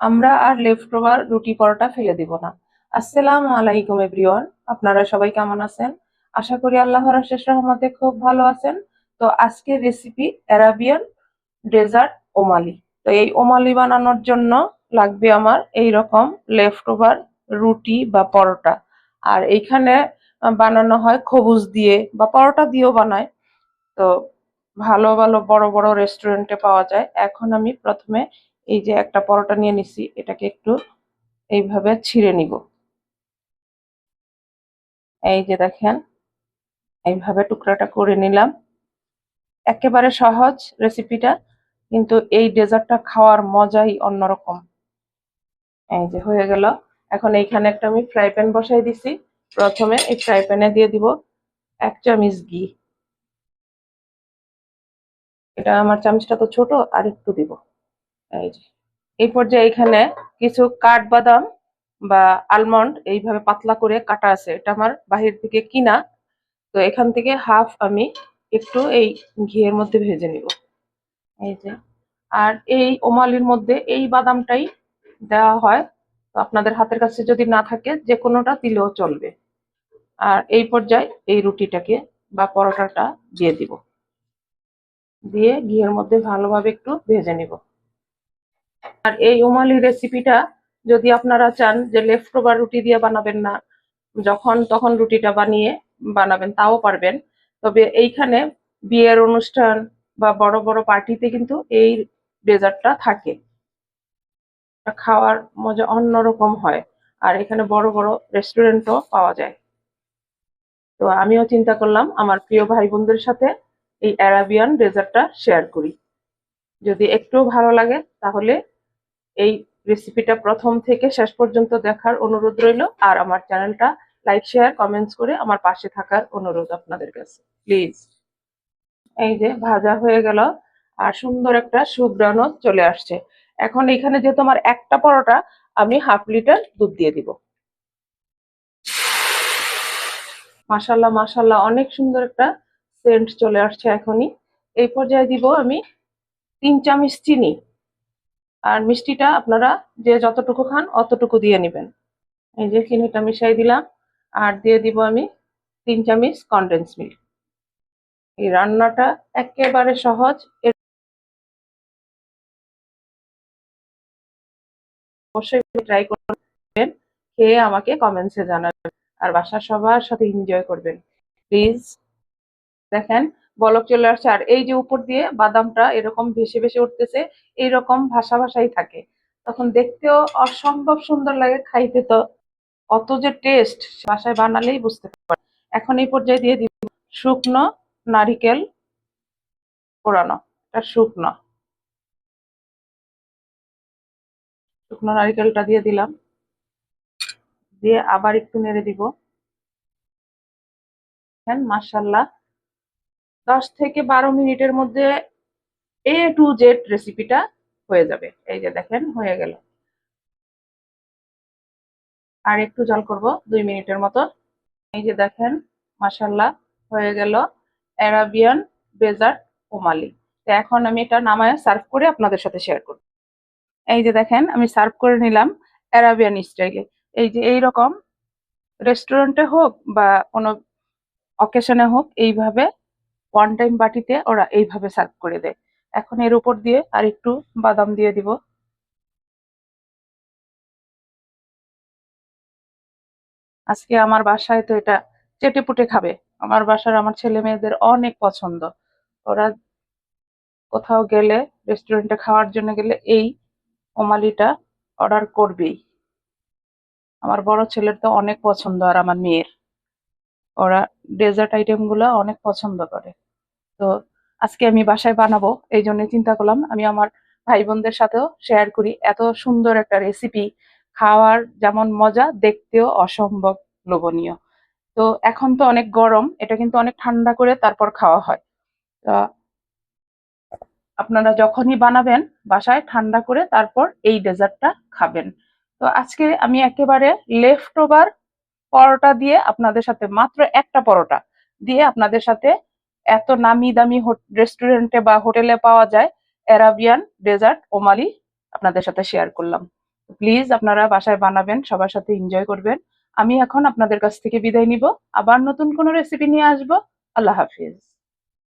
আমরা আর left over রুটি পরোটা ফেলে দিব না। আসসালামু আলাইকুম এভরিওয়ান, আপনারা সবাই কেমন আছেন? আশা করি আল্লাহর অশেষ রহমতে খুব ভালো আছেন। তো আজকের রেসিপি অ্যারাবিয়ান ডেজার্ট ওমালি। তো এই ওমালি বানানোর জন্য লাগবে আমার এই রকম লেফট ওভার রুটি বা পরোটা। আর এইখানে বানানো হয় খবুজ দিয়ে বা পরোটা দিয়েও বানায়। তো ভালো ভালো বড় বড় রেস্টুরেন্টে পাওয়া যায়। এখন আমি প্রথমে এই যে একটা পরোটা নিয়ে নিছি, এটাকে একটু এইভাবে ছিঁড়ে নিব। এই যে দেখেন, এইভাবে টুকরাটা করে নিলাম। একেবারে সহজ রেসিপিটা, কিন্তু এই ডেজার্টটা খাওয়ার মজাই অন্যরকম। এই যে হয়ে গেল। এখন এইখানে একটা আমি ফ্রাই প্যান বসাই দিছি। প্রথমে এই ফ্রাই প্যানে দিয়ে দিব 1 চামচ ঘি। এটা আমার চামচটা তো ছোট, আর একটু দিব। এই যে এই পর্যায়ে এখানে কিছু কাঠবাদাম বা আলমন্ড এইভাবে পাতলা করে কাটা আছে, এটা আমার বাহির থেকে কিনা। তো এখান থেকে হাফ আমি একটু এই ঘিয়ের মধ্যে ভেজে নিব। এই যে, আর এই ওমালির মধ্যে এই বাদামটাই দেওয়া হয়। তো আপনাদের হাতের কাছে যদি না থাকে যে কোনোটা দিলেও চলবে। আর এই পর্যায়ে এই রুটিটাকে বা পরোটাটা দিয়ে দিব, দিয়ে ঘিয়ের মধ্যে ভালোভাবে একটু ভেজে নিব। আর এই ওমালি রেসিপিটা যদি আপনারা চান যে লেফট ওভার রুটি দিয়ে বানাবেন না, যখন তখন রুটিটা বানিয়ে বানাবেন, তাও পারবেন। তবে এইখানে বিয়ের অনুষ্ঠান বা বড় বড় পার্টিতে কিন্তু এই ডেজার্টটা থাকে। খাওয়ার মজা অন্যরকম হয়। আর এখানে বড় বড় রেস্টুরেন্টও পাওয়া যায়। তো আমিও চিন্তা করলাম আমার প্রিয় ভাই বোনদের সাথে এই অ্যারাবিয়ান ডেজার্টটা শেয়ার করি। যদি একটু ভালো লাগে তাহলে এই রেসিপিটা প্রথম থেকে শেষ পর্যন্ত দেখার অনুরোধ রইল। আর আমার চ্যানেলটা লাইক শেয়ার কমেন্টস করে আমার পাশে থাকার অনুরোধ আপনাদের কাছে, প্লিজ। এই যে ভাজা হয়ে গেল, আর সুন্দর একটা সুঘ্রাণও চলে আসছে। এখন এখানে যেহেতু আমার একটা পরোটা, আমি হাফ লিটার দুধ দিয়ে দিব। মাশাল্লাহ মাশাল্লাহ, অনেক সুন্দর একটা সেন্ট চলে আসছে এখনই। এই পর্যায়ে দিব আমি 3 চামচ চিনি। আর মিষ্টিটা আপনারা যে যতটুকু খান অতটুকু দিয়ে নেবেন। এই যে চিনিটা মিশাই দিলাম। আর দিয়ে দিব আমি 3 চামচ কনডেন্স মিল্ক। এই রান্নাটা একেবারে সহজ, অবশ্যই ট্রাই করবেন, খেয়ে আমাকে কমেন্টসে জানাবেন। আর বাসার সবার সাথে এনজয় করবেন, প্লিজ। দেখেন বলক চলে আসছে, আর এই যে উপর দিয়ে বাদামটা এরকম ভেসে ভেসে উঠতেছে, এইরকম ভাসা ভাসাই থাকে, তখন দেখতেও অসম্ভব সুন্দর লাগে, খাইতে তো কত যে টেস্ট, বাসায় বানালেই বুঝতে পারবেন। এখন এই পর্যায়ে দিয়ে দিব শুকনো নারিকেল কোরানো। এটা শুকনো শুকনো নারিকেলটা দিয়ে দিলাম, দিয়ে আবার একটু নেড়ে দিব। দেখেন মাশাল্লাহ, 10 থেকে 12 মিনিটের মধ্যে A to Z রেসিপিটা হয়ে যাবে। এই যে দেখেন হয়ে গেল। আর একটু জাল করব 2 মিনিটের মতো। এই যে দেখেন মাশাল্লাহ, হয়ে গেল অ্যারাবিয়ান ডেজার্ট ওমালি। তো এখন আমি এটা নামায় সার্ভ করে আপনাদের সাথে শেয়ার করব। এই যে দেখেন আমি সার্ভ করে নিলাম অ্যারাবিয়ান স্টাইলে। এই যে এইরকম রেস্টুরেন্টে হোক বা কোনো অকেশনে হোক, এইভাবে ওয়ান টাইম বাটিতে ওরা এইভাবে সার্ভ করে দেয়। এখন এর উপর দিয়ে আর একটু বাদাম দিয়ে দিব। আজকে আমার বাসায় তো এটা চেটেপুটে খাবে। আমার বাসার আমার ছেলে মেয়েদের অনেক পছন্দ। ওরা কোথাও গেলে, রেস্টুরেন্টে খাওয়ার জন্য গেলে এই ওমালিটা অর্ডার করবেই। আমার বড় ছেলের তো অনেক পছন্দ, আর আমার মেয়ের, ওরা ডেজার্ট আইটেম গুলা অনেক পছন্দ করে। তো আজকে আমি বাসায় বানাবো, এই জন্য চিন্তা করলাম আমি আমার ভাই বোনদের সাথেও শেয়ার করি। এত সুন্দর একটা রেসিপি, খাওয়ার যেমন মজা, দেখতেও অসম্ভব লোভনীয়। তো এখন তো অনেক গরম, এটা কিন্তু অনেক ঠান্ডা করে তারপর খাওয়া হয়। তা আপনারা যখনই বানাবেন বাসায় ঠান্ডা করে তারপর এই ডেজার্টটা খাবেন। তো আজকে আমি একেবারে লেফট ওভার পরোটা দিয়ে আপনাদের সাথে, মাত্র একটা পরোটা দিয়ে আপনাদের সাথে, এত নামি দামি রেস্টুরেন্টে বা হোটেলে পাওয়া যায় অ্যারাবিয়ান ডেজার্ট ওমালি, আপনাদের সাথে শেয়ার করলাম। প্লিজ আপনারা বাসায় বানাবেন, সবার সাথে এনজয় করবেন। আমি এখন আপনাদের কাছ থেকে বিদায় নিব, আবার নতুন কোনো রেসিপি নিয়ে আসবো। আল্লাহ হাফিজ।